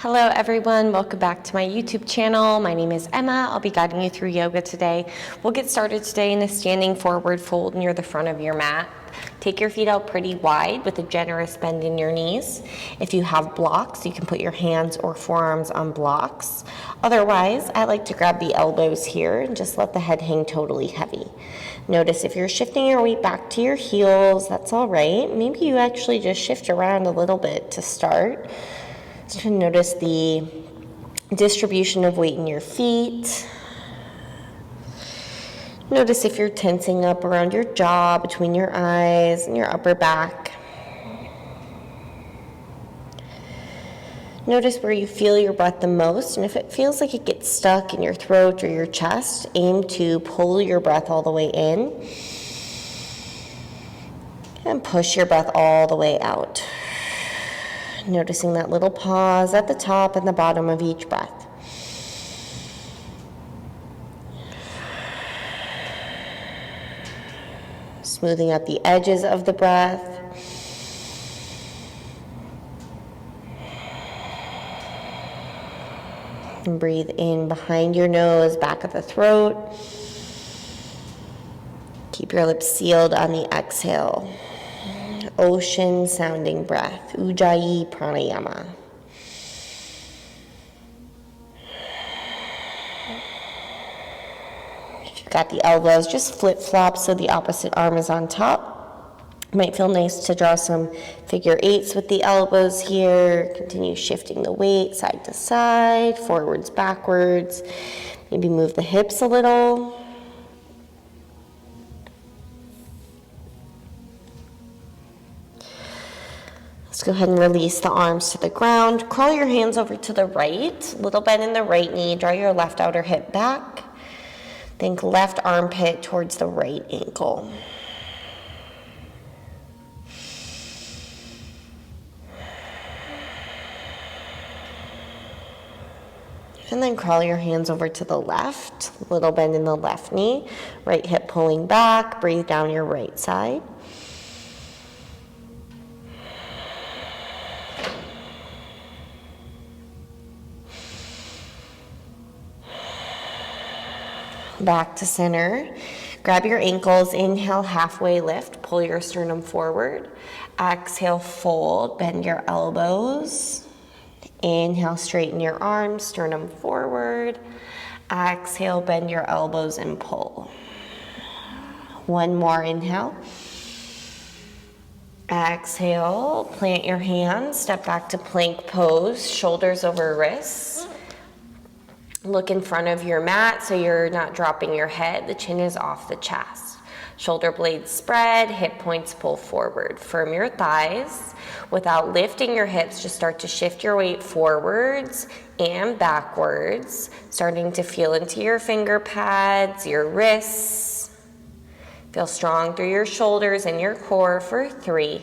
Hello everyone, welcome back to my YouTube channel. My name is Emma. I'll be guiding you through yoga today. We'll get started today in a standing forward fold near the front of your mat. Take your feet out pretty wide with a generous bend in your knees. If you have blocks, you can put your hands or forearms on blocks. Otherwise, I like to grab the elbows here and just let the head hang totally heavy. Notice if you're shifting your weight back to your heels, that's all right. Maybe you actually just shift around a little bit to start. So notice the distribution of weight in your feet. Notice if you're tensing up around your jaw, between your eyes and your upper back. Notice where you feel your breath the most, and if it feels like it gets stuck in your throat or your chest, aim to pull your breath all the way in and push your breath all the way out. Noticing that little pause at the top and the bottom of each breath. Smoothing out the edges of the breath. And breathe in behind your nose, back of the throat. Keep your lips sealed on the exhale. Ocean sounding breath, Ujjayi pranayama. If you've got the elbows, just flip flop so the opposite arm is on top. It might feel nice to draw some figure eights with the elbows here. Continue shifting the weight side to side, forwards, backwards. Maybe move the hips a little. Let's go ahead and release the arms to the ground. Crawl your hands over to the right. Little bend in the right knee. Draw your left outer hip back. Think left armpit towards the right ankle. And then crawl your hands over to the left. Little bend in the left knee. Right hip pulling back. Breathe down your right side. Back to center. Grab your ankles, inhale, halfway lift, pull your sternum forward. Exhale, fold, bend your elbows. Inhale, straighten your arms, sternum forward. Exhale, bend your elbows and pull. One more inhale. Exhale, plant your hands, step back to plank pose, shoulders over wrists. Look in front of your mat so you're not dropping your head. The chin is off the chest. Shoulder blades spread, hip points pull forward. Firm your thighs. Without lifting your hips, just start to shift your weight forwards and backwards, starting to feel into your finger pads, your wrists. Feel strong through your shoulders and your core for 3,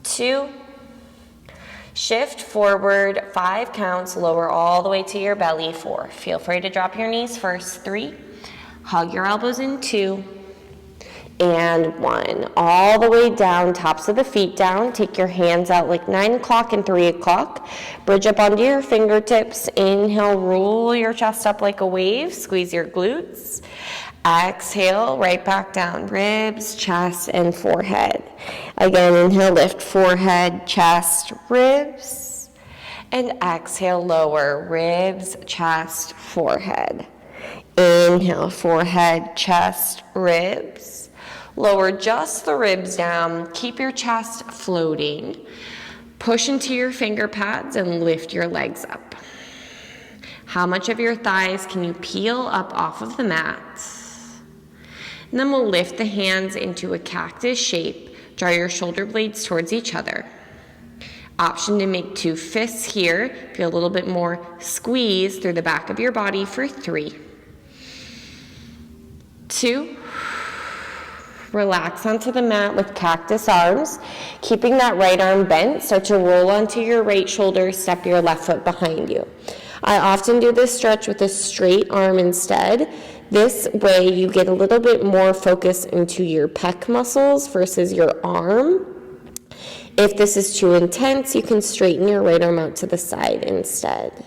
2, shift forward, 5 counts, lower all the way to your belly, 4. Feel free to drop your knees first, 3. Hug your elbows in 2. And 1. All the way down, tops of the feet down. Take your hands out like 9 o'clock and 3 o'clock. Bridge up onto your fingertips. Inhale, roll your chest up like a wave. Squeeze your glutes. Exhale, right back down, ribs, chest, and forehead. Again, inhale, lift forehead, chest, ribs. And exhale, lower, ribs, chest, forehead. Inhale, forehead, chest, ribs. Lower just the ribs down. Keep your chest floating. Push into your finger pads and lift your legs up. How much of your thighs can you peel up off of the mat? And then we'll lift the hands into a cactus shape. Draw your shoulder blades towards each other. Option to make 2 fists here. Feel a little bit more squeeze through the back of your body for 3, 2. Relax onto the mat with cactus arms. Keeping that right arm bent, start to roll onto your right shoulder, step your left foot behind you. I often do this stretch with a straight arm instead. This way you get a little bit more focus into your pec muscles versus your arm. If this is too intense, you can straighten your right arm out to the side instead.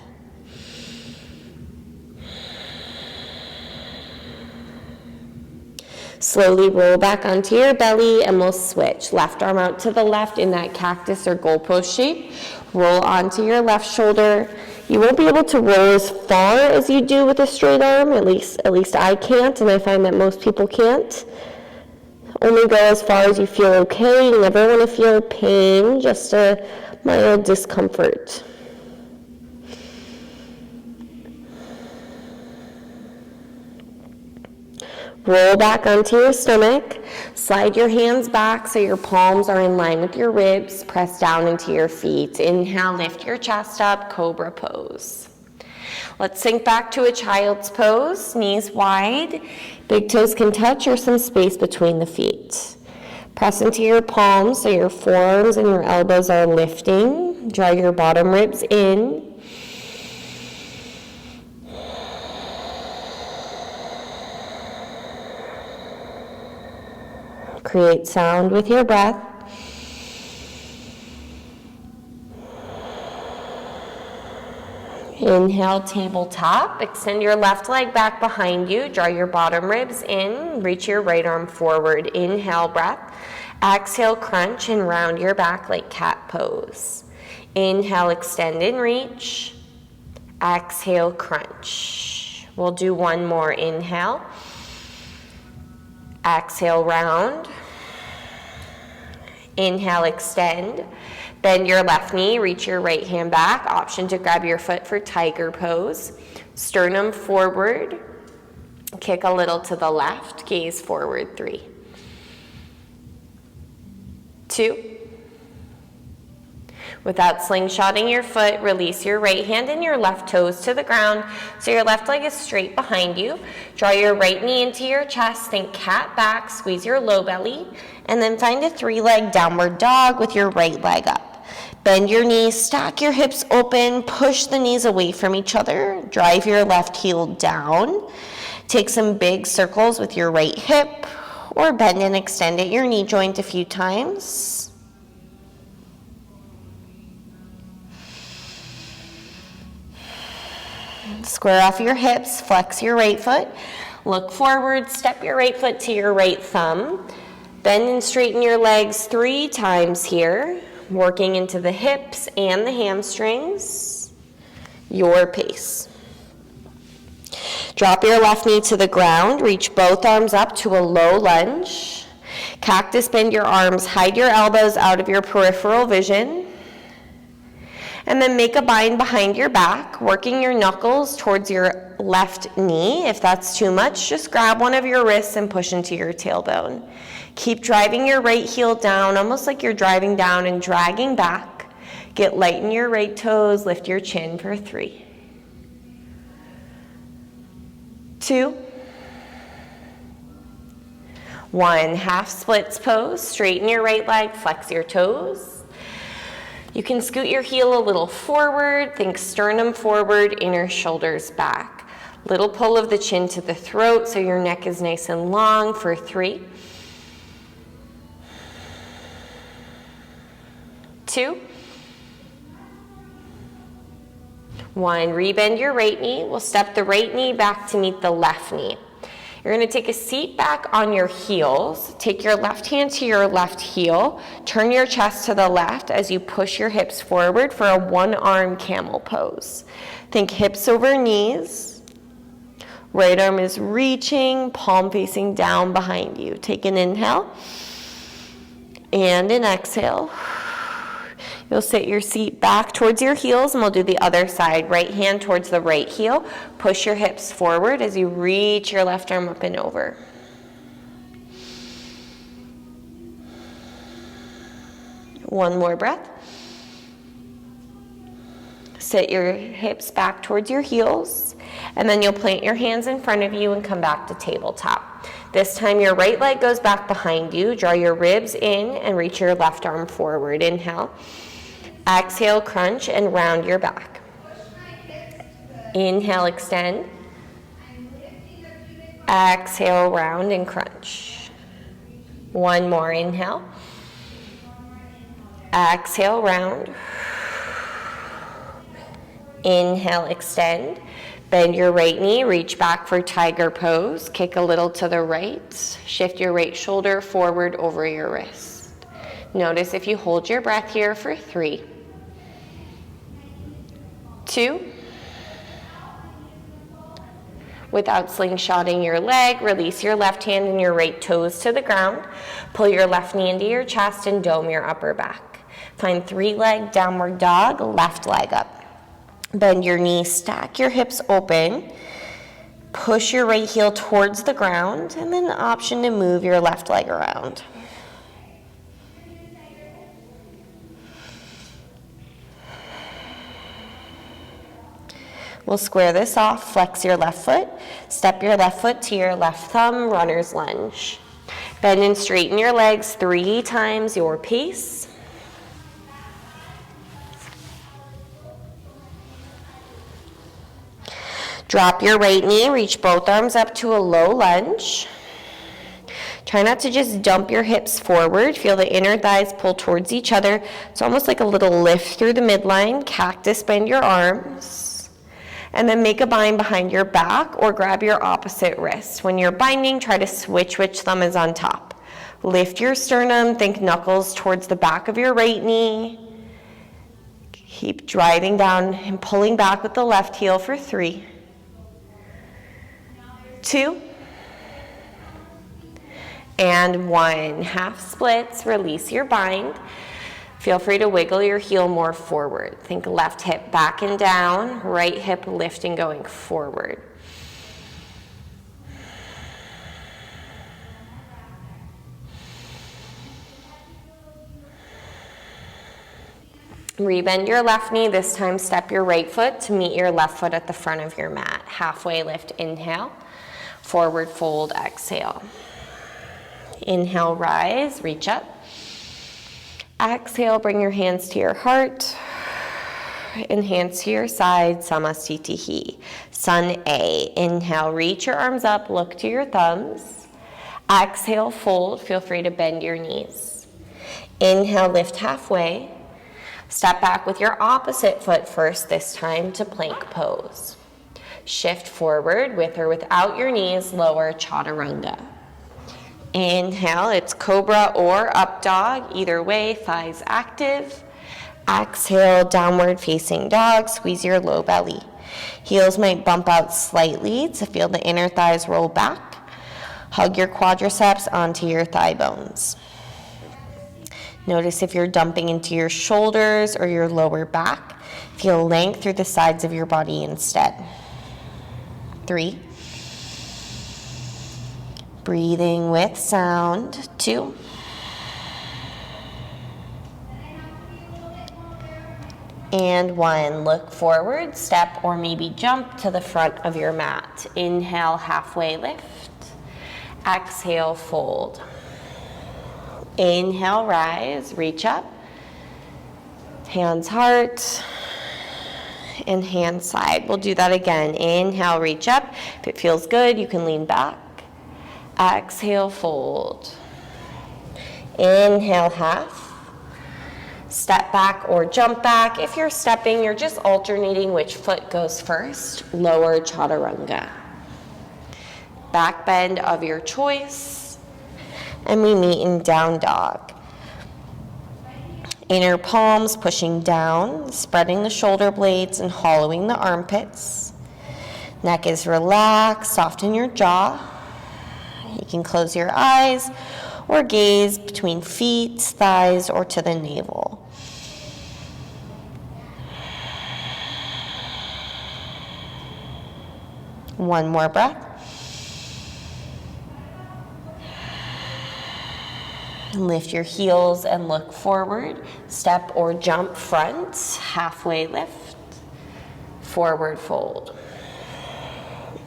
Slowly roll back onto your belly and we'll switch. Left arm out to the left in that cactus or goalpost shape. Roll onto your left shoulder. You won't be able to roll as far as you do with a straight arm, at least I can't, and I find that most people can't. Only go as far as you feel okay. You never want to feel pain, just a mild discomfort. Roll back onto your stomach. Slide your hands back so your palms are in line with your ribs. Press down into your feet. Inhale, lift your chest up, cobra pose. Let's sink back to a child's pose, knees wide. Big toes can touch or some space between the feet. Press into your palms so your forearms and your elbows are lifting. Draw your bottom ribs in. Create sound with your breath. Inhale, tabletop. Extend your left leg back behind you. Draw your bottom ribs in. Reach your right arm forward. Inhale, breath. Exhale, crunch and round your back like cat pose. Inhale, extend and reach. Exhale, crunch. We'll do one more. Inhale. Exhale, round. Inhale, extend. Bend your left knee, reach your right hand back. Option to grab your foot for tiger pose. Sternum forward. Kick a little to the left. Gaze forward. 3, 2. Without slingshotting your foot, release your right hand and your left toes to the ground so your left leg is straight behind you. Draw your right knee into your chest, think cat back, squeeze your low belly, and then find a 3-leg downward dog with your right leg up. Bend your knees, stack your hips open, push the knees away from each other, drive your left heel down. Take some big circles with your right hip, or bend and extend at your knee joint a few times. Square off your hips, flex your right foot, look forward, step your right foot to your right thumb, bend and straighten your legs 3 times here, working into the hips and the hamstrings, your pace. Drop your left knee to the ground, reach both arms up to a low lunge. Cactus, bend your arms, hide your elbows out of your peripheral vision. And then make a bind behind your back, working your knuckles towards your left knee. If that's too much, just grab one of your wrists and push into your tailbone. Keep driving your right heel down, almost like you're driving down and dragging back. Get light in your right toes, lift your chin for 3, 2, 1. Half splits pose, straighten your right leg, flex your toes. You can scoot your heel a little forward, think sternum forward, inner shoulders back. Little pull of the chin to the throat so your neck is nice and long for 3, 2, 1. Rebend your right knee. We'll step the right knee back to meet the left knee. You're going to take a seat back on your heels. Take your left hand to your left heel. Turn your chest to the left as you push your hips forward for a 1-arm camel pose. Think hips over knees. Right arm is reaching, palm facing down behind you. Take an inhale and an exhale. You'll sit your seat back towards your heels, and we'll do the other side. Right hand towards the right heel. Push your hips forward as you reach your left arm up and over. One more breath. Sit your hips back towards your heels, and then you'll plant your hands in front of you and come back to tabletop. This time your right leg goes back behind you. Draw your ribs in and reach your left arm forward. Inhale. Exhale, crunch and round your back. Inhale, extend. Exhale, round and crunch. One more, inhale. Exhale, round. Inhale, extend. Bend your right knee, reach back for tiger pose. Kick a little to the right. Shift your right shoulder forward over your wrist. Notice if you hold your breath here for 3, 2. Without slingshotting your leg, release your left hand and your right toes to the ground. Pull your left knee into your chest and dome your upper back. Find 3-leg downward dog, left leg up. Bend your knees, stack your hips open. Push your right heel towards the ground, and then the option to move your left leg around. We'll square this off, flex your left foot, step your left foot to your left thumb, runner's lunge. Bend and straighten your legs 3 times your pace. Drop your right knee, reach both arms up to a low lunge. Try not to just dump your hips forward. Feel the inner thighs pull towards each other. It's almost like a little lift through the midline. Cactus, bend your arms. And then make a bind behind your back or grab your opposite wrist. When you're binding, try to switch which thumb is on top. Lift your sternum, think knuckles towards the back of your right knee. Keep driving down and pulling back with the left heel for 3, 2, and 1. Half splits, release your bind. Feel free to wiggle your heel more forward. Think left hip back and down, right hip lifting going forward. Rebend your left knee. This time step your right foot to meet your left foot at the front of your mat. Halfway lift, inhale. Forward fold, exhale. Inhale, rise, reach up. Exhale, bring your hands to your heart and hands to your side, Samastitihi. Sun A. Inhale, reach your arms up, look to your thumbs. Exhale, fold. Feel free to bend your knees. Inhale, lift halfway. Step back with your opposite foot first, this time to plank pose. Shift forward with or without your knees, lower chaturanga. Inhale, it's cobra or up dog, either way, thighs active. Exhale, downward facing dog, squeeze your low belly. Heels might bump out slightly to feel the inner thighs roll back. Hug your quadriceps onto your thigh bones. Notice if you're dumping into your shoulders or your lower back. Feel length through the sides of your body instead. 3. Breathing with sound. 2. And 1. Look forward, step or maybe jump to the front of your mat. Inhale, halfway lift. Exhale, fold. Inhale, rise, reach up. Hands heart and hand side. We'll do that again. Inhale, reach up. If it feels good, you can lean back. Exhale, fold. Inhale, half. Step back or jump back. If you're stepping, you're just alternating which foot goes first. Lower chaturanga. Back bend of your choice. And we meet in down dog. Inner palms pushing down, spreading the shoulder blades and hollowing the armpits. Neck is relaxed, soften your jaw. You can close your eyes or gaze between feet, thighs, or to the navel. One more breath. Lift your heels and look forward. Step or jump front, halfway lift, forward fold.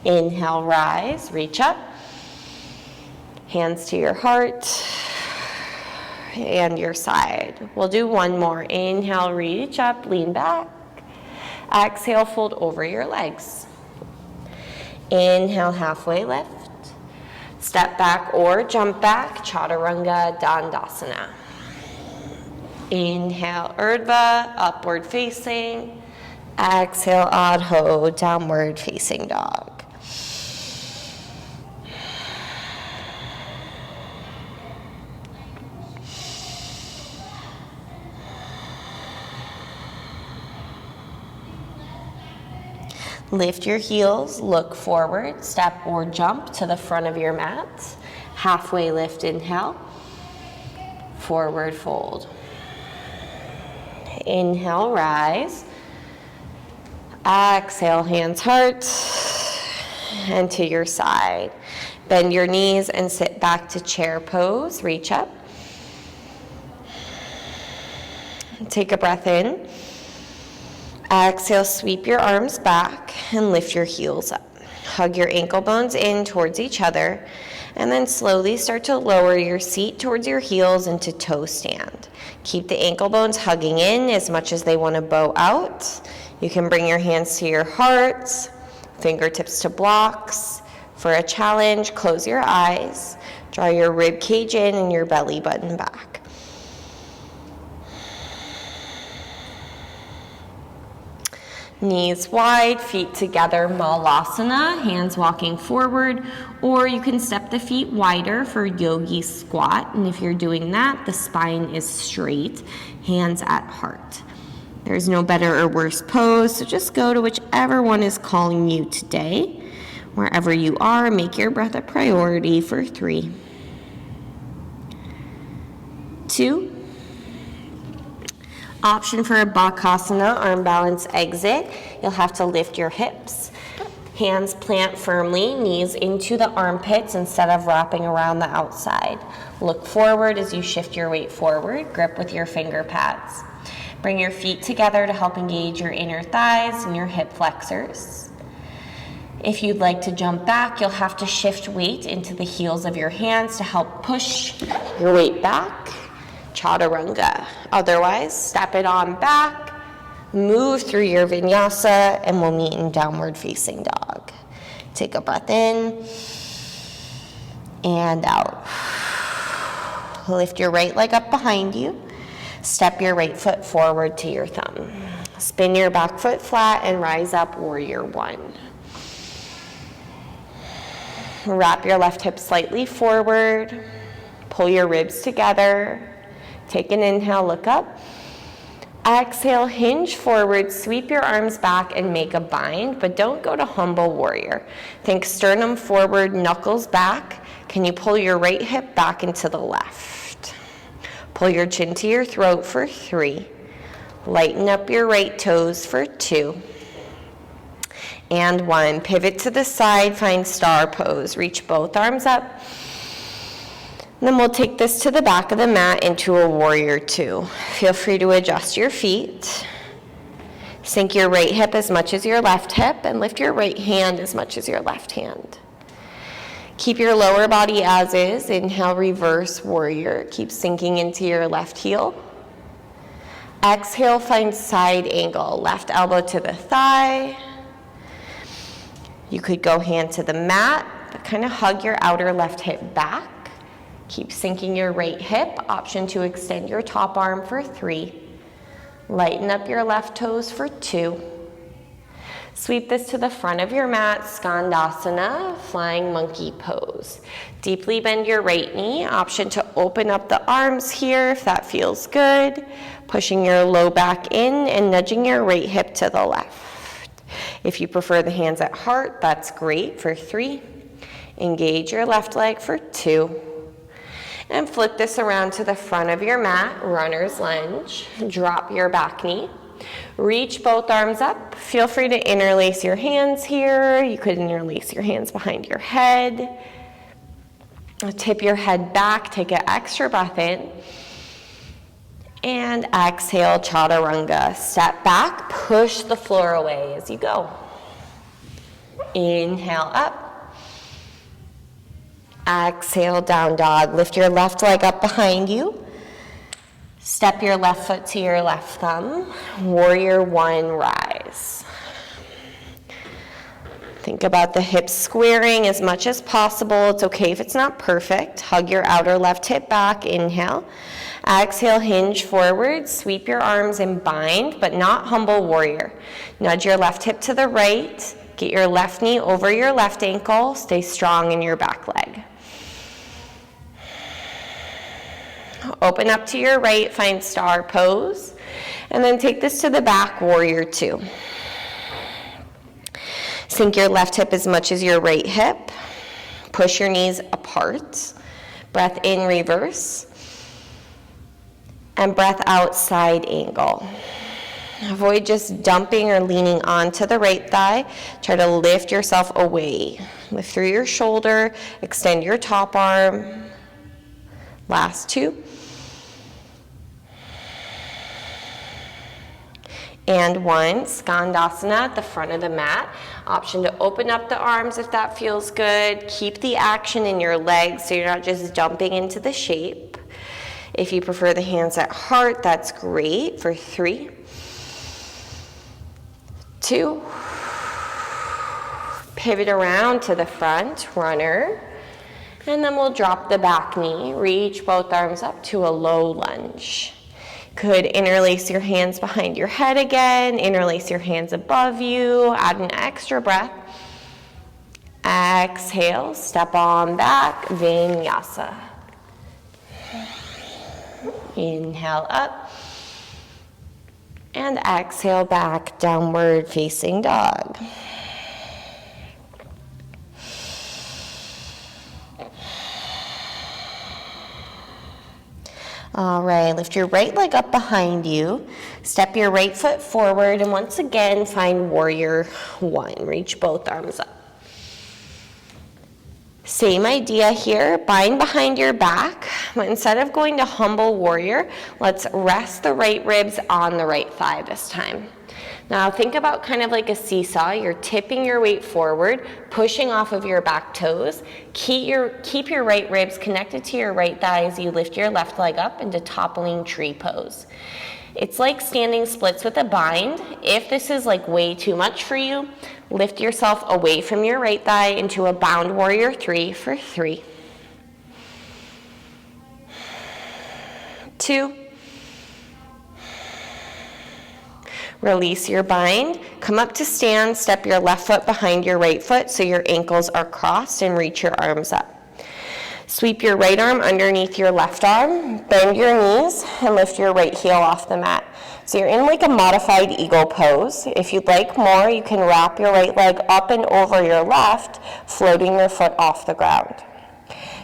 Inhale, rise, reach up. Hands to your heart and your side. We'll do one more. Inhale, reach up, lean back. Exhale, fold over your legs. Inhale, halfway lift. Step back or jump back, Chaturanga Dandasana. Inhale, Urdhva, upward facing. Exhale, Adho, downward facing dog. Lift your heels, look forward, step or jump to the front of your mat. Halfway lift, inhale. Forward fold. Inhale, rise. Exhale, hands, heart, and to your side. Bend your knees and sit back to chair pose. Reach up. Take a breath in. Exhale, sweep your arms back and lift your heels up. Hug your ankle bones in towards each other, and then slowly start to lower your seat towards your heels into toe stand. Keep the ankle bones hugging in as much as they want to bow out. You can bring your hands to your heart, fingertips to blocks. For a challenge, close your eyes, draw your rib cage in and your belly button back. Knees wide, feet together, Malasana, hands walking forward, or you can step the feet wider for yogi squat, and if you're doing that, the spine is straight, hands at heart. There's no better or worse pose, so just go to whichever one is calling you today. Wherever you are, make your breath a priority for 3, 2, option for a Bakasana, arm balance exit. You'll have to lift your hips. Hands plant firmly, knees into the armpits instead of wrapping around the outside. Look forward as you shift your weight forward. Grip with your finger pads. Bring your feet together to help engage your inner thighs and your hip flexors. If you'd like to jump back, you'll have to shift weight into the heels of your hands to help push your weight back. Chaturanga. Otherwise, step it on back, move through your vinyasa, and we'll meet in downward facing dog. Take a breath in and out. Lift your right leg up behind you. Step your right foot forward to your thumb. Spin your back foot flat and rise up, warrior 1. Wrap your left hip slightly forward. Pull your ribs together. Take an inhale, look up. Exhale, hinge forward, sweep your arms back and make a bind, but don't go to humble warrior. Think sternum forward, knuckles back. Can you pull your right hip back into the left? Pull your chin to your throat for 3. Lighten up your right toes for 2. And 1. Pivot to the side, find star pose. Reach both arms up. Then we'll take this to the back of the mat into a warrior 2. Feel free to adjust your feet. Sink your right hip as much as your left hip and lift your right hand as much as your left hand. Keep your lower body as is. Inhale, reverse warrior. Keep sinking into your left heel. Exhale, find side angle. Left elbow to the thigh. You could go hand to the mat, but kind of hug your outer left hip back. Keep sinking your right hip. Option to extend your top arm for 3. Lighten up your left toes for 2. Sweep this to the front of your mat, Skandasana, flying monkey pose. Deeply bend your right knee. Option to open up the arms here if that feels good. Pushing your low back in and nudging your right hip to the left. If you prefer the hands at heart, that's great for 3. Engage your left leg for 2. And flip this around to the front of your mat, runner's lunge. Drop your back knee. Reach both arms up. Feel free to interlace your hands here. You could interlace your hands behind your head. Tip your head back, take an extra breath in. And exhale, Chaturanga. Step back, push the floor away as you go. Inhale up. Exhale, down dog. Lift your left leg up behind you. Step your left foot to your left thumb. Warrior 1, rise. Think about the hips squaring as much as possible. It's okay if it's not perfect. Hug your outer left hip back. Inhale. Exhale, hinge forward, sweep your arms and bind, but not humble warrior. Nudge your left hip to the right, get your left knee over your left ankle, stay strong in your back leg. Open up to your right, find star pose, and then take this to the back, warrior two. Sink your left hip as much as your right hip. Push your knees apart. Breath in, reverse. And breath out, side angle. Avoid just dumping or leaning onto the right thigh. Try to lift yourself away. Lift through your shoulder, extend your top arm. Last two. And one, Skandasana at the front of the mat. Option to open up the arms if that feels good. Keep the action in your legs so you're not just dumping into the shape. If you prefer the hands at heart, that's great for 3, 2, pivot around to the front, runner, and then we'll drop the back knee, reach both arms up to a low lunge. Could interlace your hands behind your head again, interlace your hands above you, add an extra breath. Exhale, step on back, vinyasa. Inhale up, and exhale back, downward facing dog. All right, lift your right leg up behind you, step your right foot forward, and once again, find warrior one. Reach both arms up. Same idea here, bind behind your back, but instead of going to humble warrior, let's rest the right ribs on the right thigh this time. Now think about kind of like a seesaw. You're tipping your weight forward, pushing off of your back toes. Keep your right ribs connected to your right thigh as you lift your left leg up into toppling tree pose. It's like standing splits with a bind. If this is like way too much for you, lift yourself away from your right thigh into a bound warrior 3 for 3, 2, release your bind, come up to stand, step your left foot behind your right foot so your ankles are crossed and reach your arms up. Sweep your right arm underneath your left arm, bend your knees, and lift your right heel off the mat. So you're in like a modified eagle pose. If you'd like more, you can wrap your right leg up and over your left, floating your foot off the ground.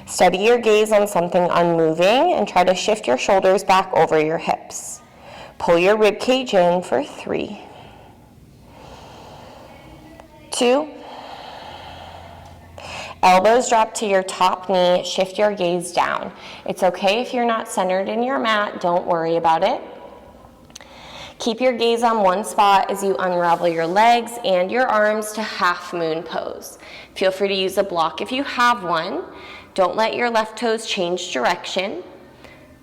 Steady your gaze on something unmoving and try to shift your shoulders back over your hips. Pull your rib cage in for 3, 2, elbows drop to your top knee, shift your gaze down. It's okay if you're not centered in your mat, don't worry about it. Keep your gaze on one spot as you unravel your legs and your arms to half moon pose. Feel free to use a block if you have one. Don't let your left toes change direction.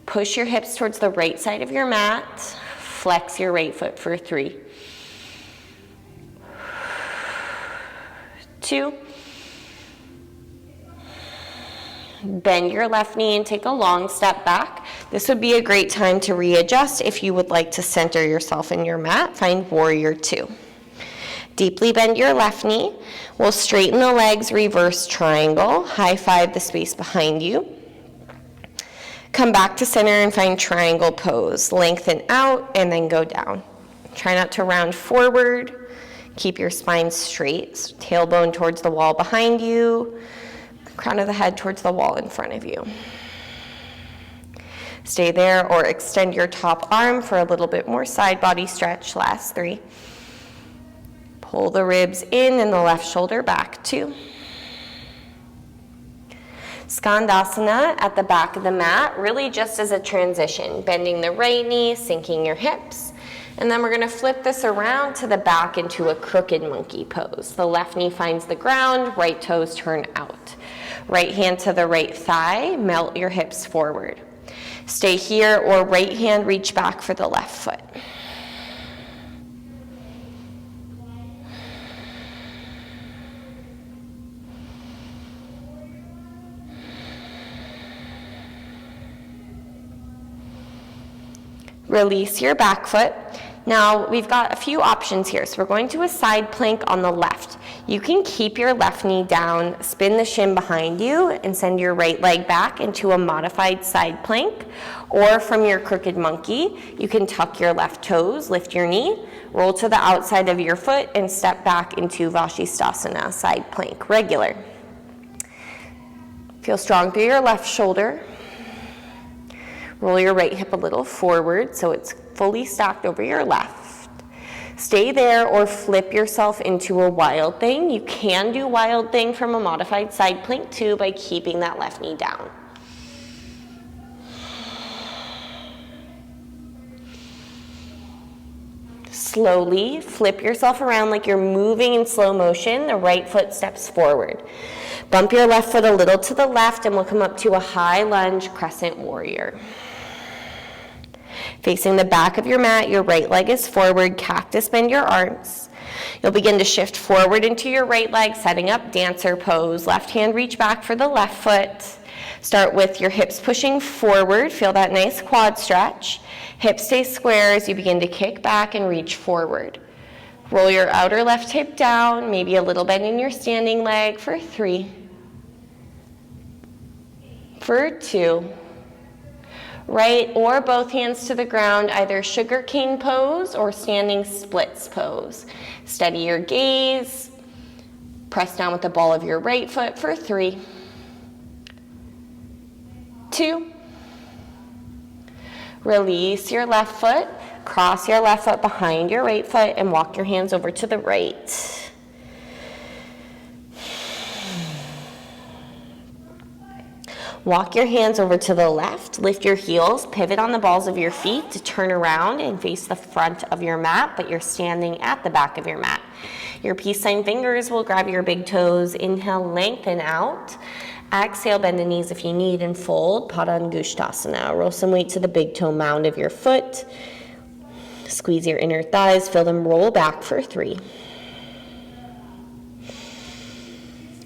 Push your hips towards the right side of your mat. Flex your right foot for 3, 2, bend your left knee and take a long step back. This would be a great time to readjust if you would like to center yourself in your mat. Find warrior 2. Deeply bend your left knee. We'll straighten the legs, reverse triangle, high five the space behind you. Come back to center and find triangle pose. Lengthen out and then go down. Try not to round forward. Keep your spine straight, tailbone towards the wall behind you, crown of the head towards the wall in front of you. Stay there or extend your top arm for a little bit more side body stretch. Last 3. Pull the ribs in and the left shoulder back. 2. Skandasana at the back of the mat, really just as a transition, bending the right knee, sinking your hips, and then we're going to flip this around to the back into a crooked monkey pose. The left knee finds the ground, right toes turn out. Right hand to the right thigh, melt your hips forward. Stay here or right hand reach back for the left foot. Release your back foot. Now we've got a few options here. So we're going to a side plank on the left. You can keep your left knee down, spin the shin behind you, and send your right leg back into a modified side plank. Or from your crooked monkey, you can tuck your left toes, lift your knee, roll to the outside of your foot, and step back into Vashisthasana, side plank, regular. Feel strong through your left shoulder. Roll your right hip a little forward so it's fully stacked over your left. Stay there or flip yourself into a wild thing. You can do wild thing from a modified side plank too by keeping that left knee down. Slowly flip yourself around like you're moving in slow motion. The right foot steps forward. Bump your left foot a little to the left and we'll come up to a high lunge crescent warrior. Facing the back of your mat, your right leg is forward, cactus bend your arms. You'll begin to shift forward into your right leg, setting up dancer pose. Left hand reach back for the left foot. Start with your hips pushing forward, feel that nice quad stretch. Hips stay square as you begin to kick back and reach forward. Roll your outer left hip down, maybe a little bend in your standing leg for 3, for 2. Right or both hands to the ground, either sugar cane pose or standing splits pose. Steady your gaze. Press down with the ball of your right foot for 3, 2. Release your left foot. Cross your left foot behind your right foot and walk your hands over to the right. Walk your hands over to the left, lift your heels, pivot on the balls of your feet to turn around and face the front of your mat, but you're standing at the back of your mat. Your peace sign fingers will grab your big toes. Inhale, lengthen out. Exhale, bend the knees if you need and fold. Padangusthasana. Roll some weight to the big toe mound of your foot. Squeeze your inner thighs, feel them roll back for 3.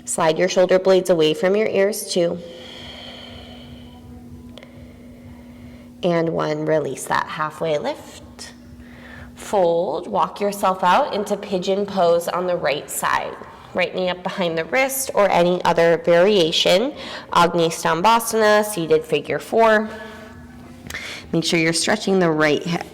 Slide your shoulder blades away from your ears, 2. And 1, release that halfway lift. Fold, walk yourself out into pigeon pose on the right side. Right knee up behind the wrist or any other variation. Agni Stambhasana, seated figure 4. Make sure you're stretching the right hip.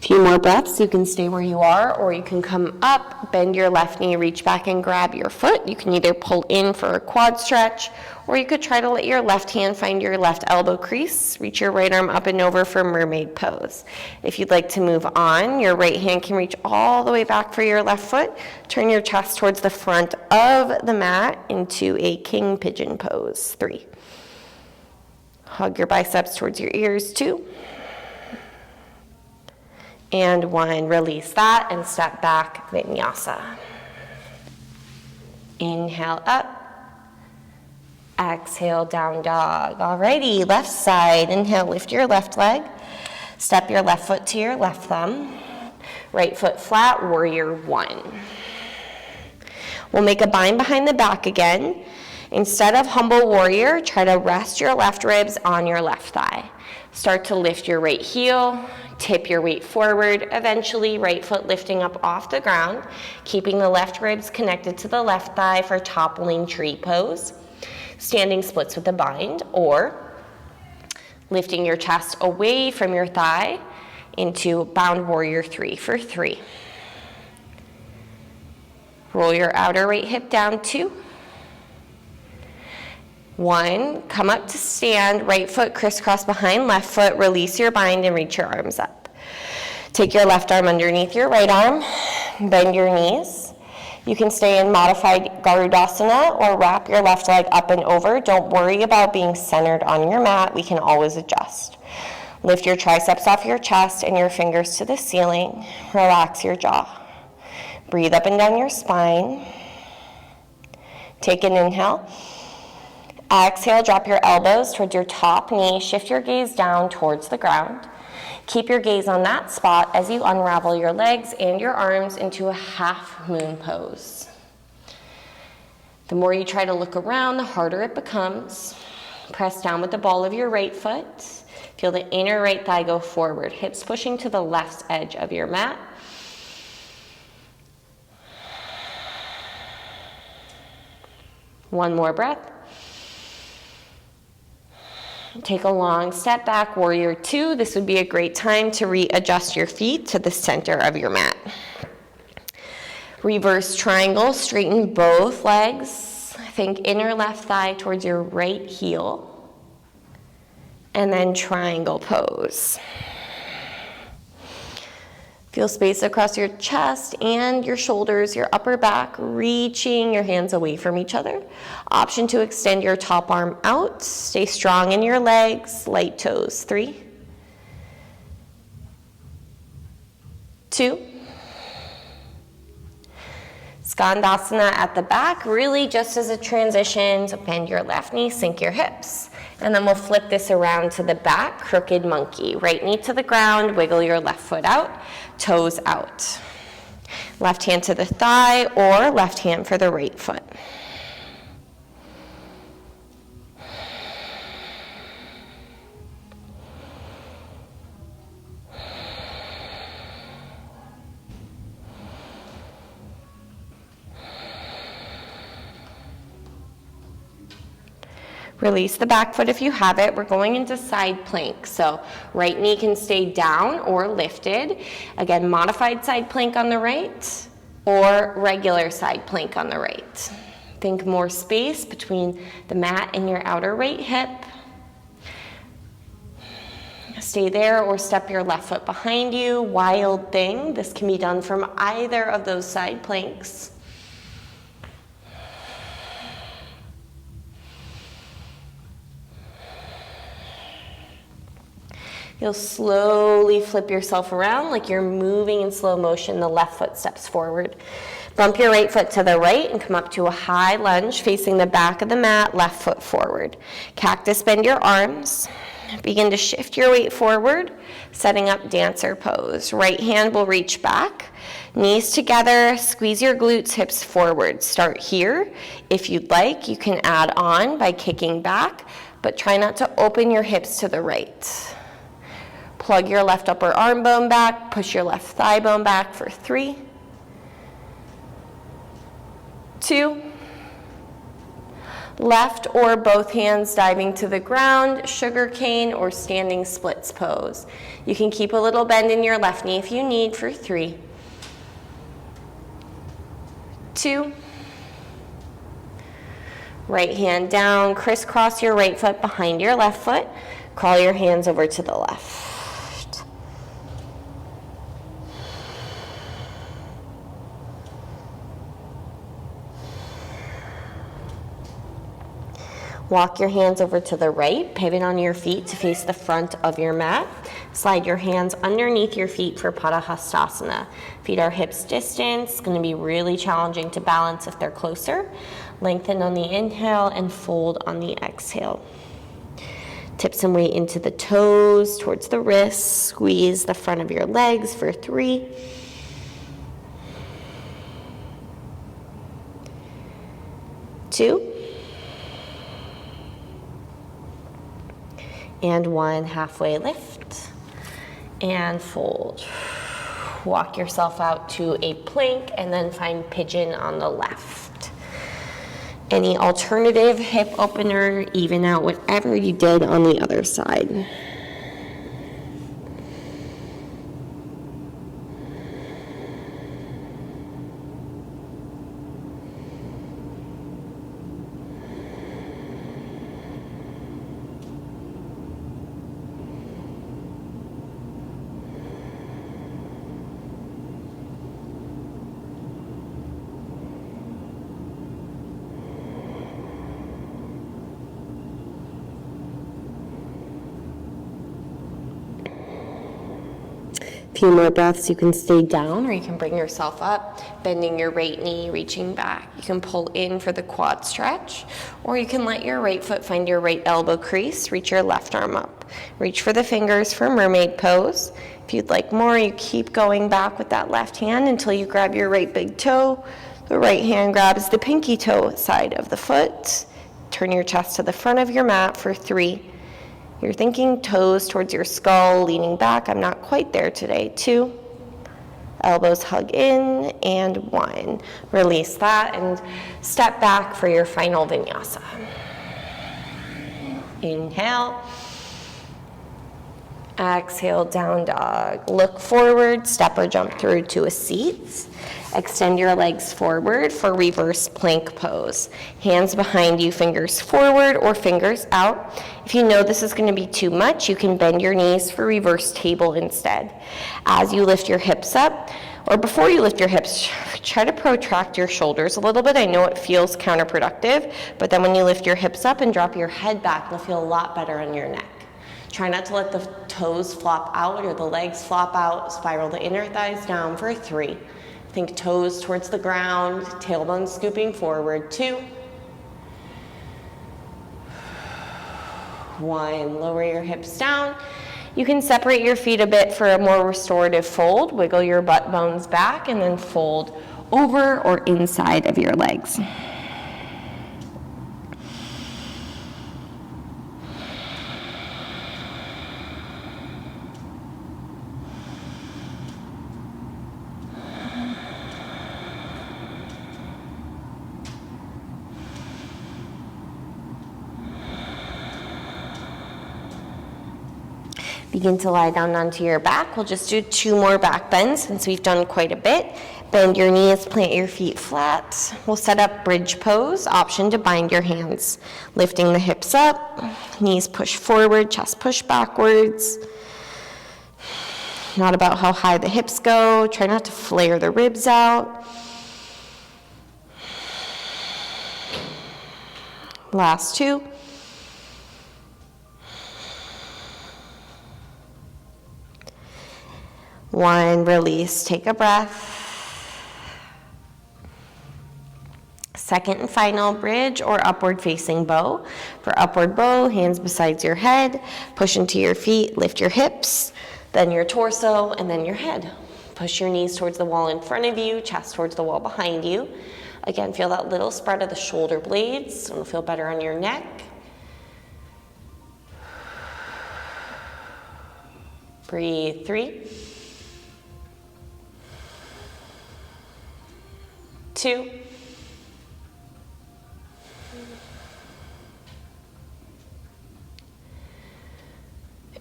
Few more breaths. You can stay where you are or you can come up, bend your left knee, reach back and grab your foot. You can either pull in for a quad stretch or you could try to let your left hand find your left elbow crease. Reach your right arm up and over for mermaid pose. If you'd like to move on, your right hand can reach all the way back for your left foot. Turn your chest towards the front of the mat into a king pigeon pose. 3. Hug your biceps towards your ears. 2. And 1, release that and step back, vinyasa. Inhale up, exhale, down dog. Alrighty, left side, inhale, lift your left leg, step your left foot to your left thumb, right foot flat, warrior 1. We'll make a bind behind the back again. Instead of humble warrior, try to rest your left ribs on your left thigh. Start to lift your right heel, tip your weight forward, eventually right foot lifting up off the ground, keeping the left ribs connected to the left thigh for toppling tree pose. Standing splits with a bind, or lifting your chest away from your thigh into bound warrior 3 for 3. Roll your outer right hip down, 2. 1, come up to stand, right foot crisscross behind left foot, release your bind and reach your arms up. Take your left arm underneath your right arm, bend your knees. You can stay in modified Garudasana or wrap your left leg up and over. Don't worry about being centered on your mat, we can always adjust. Lift your triceps off your chest and your fingers to the ceiling. Relax your jaw. Breathe up and down your spine. Take an inhale. Exhale, drop your elbows towards your top knee. Shift your gaze down towards the ground. Keep your gaze on that spot as you unravel your legs and your arms into a half moon pose. The more you try to look around, the harder it becomes. Press down with the ball of your right foot. Feel the inner right thigh go forward, hips pushing to the left edge of your mat. One more breath. Take a long step back, warrior two. This would be a great time to readjust your feet to the center of your mat. Reverse triangle, straighten both legs. Think inner left thigh towards your right heel. And then triangle pose. Feel space across your chest and your shoulders, your upper back, reaching your hands away from each other. Option to extend your top arm out. Stay strong in your legs, light toes. 3, 2. Skandasana at the back, really just as a transition. So bend your left knee, sink your hips. And then we'll flip this around to the back, crooked monkey. Right knee to the ground, wiggle your left foot out, toes out. Left hand to the thigh or left hand for the right foot. Release the back foot if you have it. We're going into side plank. So right knee can stay down or lifted. Again, modified side plank on the right or regular side plank on the right. Think more space between the mat and your outer right hip. Stay there or step your left foot behind you. Wild thing. This can be done from either of those side planks. You'll slowly flip yourself around like you're moving in slow motion. The left foot steps forward. Bump your right foot to the right and come up to a high lunge facing the back of the mat, left foot forward. Cactus, bend your arms. Begin to shift your weight forward, setting up dancer pose. Right hand will reach back. Knees together, squeeze your glutes, hips forward. Start here. If you'd like, you can add on by kicking back, but try not to open your hips to the right. Plug your left upper arm bone back, push your left thigh bone back for 3, 2, left or both hands diving to the ground, sugar cane or standing splits pose. You can keep a little bend in your left knee if you need for 3, 2, right hand down, crisscross your right foot behind your left foot, crawl your hands over to the left. Walk your hands over to the right, pivot on your feet to face the front of your mat. Slide your hands underneath your feet for Padahastasana. Feet are hips distance. It's going to be really challenging to balance if they're closer. Lengthen on the inhale and fold on the exhale. Tip some weight into the toes, towards the wrists. Squeeze the front of your legs for 3, 2, and 1. Halfway lift and fold. Walk yourself out to a plank and then find pigeon on the left. Any alternative hip opener, even out whatever you did on the other side. Few more breaths. You can stay down or you can bring yourself up, bending your right knee, reaching back. You can pull in for the quad stretch, or you can let your right foot find your right elbow crease, reach your left arm up. Reach for the fingers for mermaid pose. If you'd like more, you keep going back with that left hand until you grab your right big toe. The right hand grabs the pinky toe side of the foot. Turn your chest to the front of your mat for 3. You're thinking toes towards your skull, leaning back. I'm not quite there today. 2. Elbows hug in, and 1. Release that and step back for your final vinyasa. Inhale. Exhale, down dog. Look forward, step or jump through to a seat. Extend your legs forward for reverse plank pose. Hands behind you, fingers forward or fingers out. If you know this is going to be too much, you can bend your knees for reverse table instead. As you lift your hips up, or before you lift your hips, try to protract your shoulders a little bit. I know it feels counterproductive, but then when you lift your hips up and drop your head back, it'll feel a lot better on your neck. Try not to let the toes flop out or the legs flop out. Spiral the inner thighs down for 3. Think toes towards the ground, tailbone scooping forward. 2. 1. Lower your hips down. You can separate your feet a bit for a more restorative fold. Wiggle your butt bones back and then fold over or inside of your legs. Begin to lie down onto your back. We'll just do 2 more back bends since we've done quite a bit. Bend your knees, plant your feet flat. We'll set up bridge pose, option to bind your hands. Lifting the hips up, knees push forward, chest push backwards. Not about how high the hips go. Try not to flare the ribs out. Last 2. 1, release, take a breath. Second and final bridge or upward facing bow. For upward bow, hands beside your head, push into your feet, lift your hips, then your torso, and then your head. Push your knees towards the wall in front of you, chest towards the wall behind you. Again, feel that little spread of the shoulder blades. It'll feel better on your neck. Breathe. 3. 2.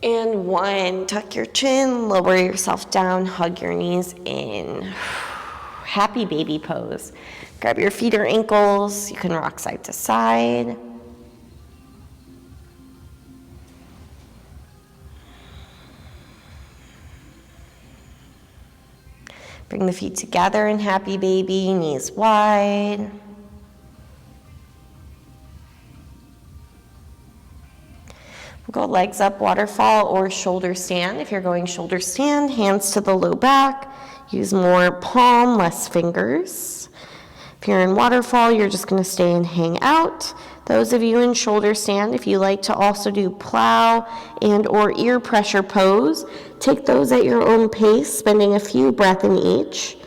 And 1. Tuck your chin, lower yourself down, hug your knees in. Happy baby pose. Grab your feet or ankles. You can rock side to side. Bring the feet together in happy baby, knees wide. We'll go legs up, waterfall, or shoulder stand. If you're going shoulder stand, hands to the low back. Use more palm, less fingers. If you're in waterfall, you're just going to stay and hang out. Those of you in shoulder stand, if you like to also do plow and or ear pressure pose, take those at your own pace, spending a few breaths in each.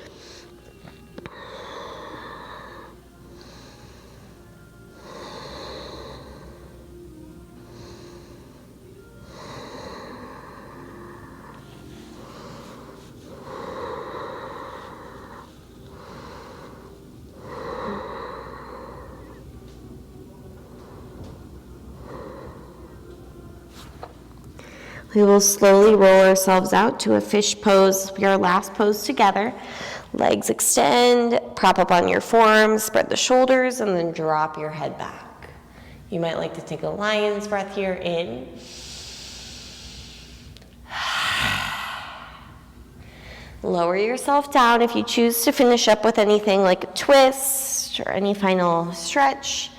We will slowly roll ourselves out to a fish pose, your last pose together. Legs extend, prop up on your forearms, spread the shoulders, and then drop your head back. You might like to take a lion's breath here in. Lower yourself down. If you choose to finish up with anything like a twist or any final stretch,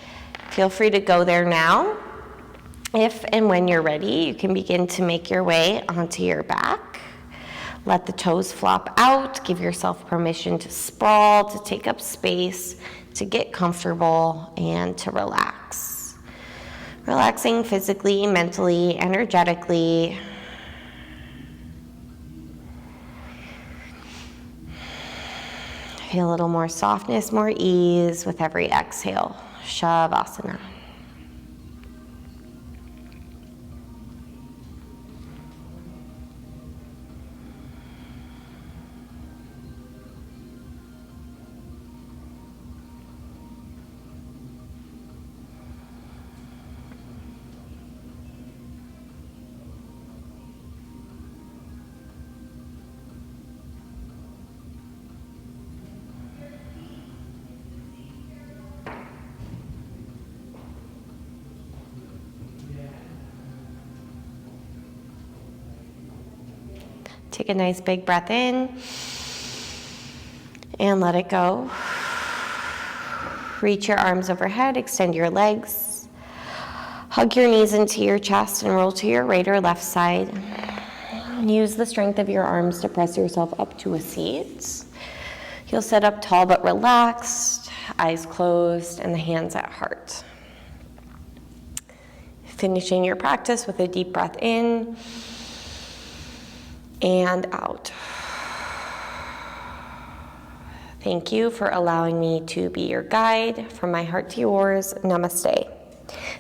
feel free to go there now. If and when you're ready, you can begin to make your way onto your back. Let the toes flop out. Give yourself permission to sprawl, to take up space, to get comfortable, and to relax. Relaxing physically, mentally, energetically. Feel a little more softness, more ease with every exhale. Shavasana. Take a nice big breath in and let it go. Reach your arms overhead, extend your legs. Hug your knees into your chest and roll to your right or left side. Use the strength of your arms to press yourself up to a seat. You'll sit up tall but relaxed, eyes closed, and the hands at heart. Finishing your practice with a deep breath in and out. Thank you for allowing me to be your guide. From my heart to yours, namaste.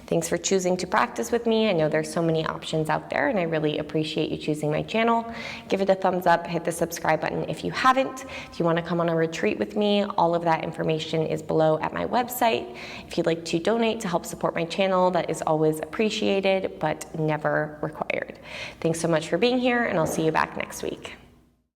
Thanks for choosing to practice with me. I know there's so many options out there, and I really appreciate you choosing my channel. Give it a thumbs up, hit the subscribe button if you haven't. If you want to come on a retreat with me, all of that information is below at my website. If you'd like to donate to help support my channel, that is always appreciated, but never required. Thanks so much for being here, and I'll see you back next week.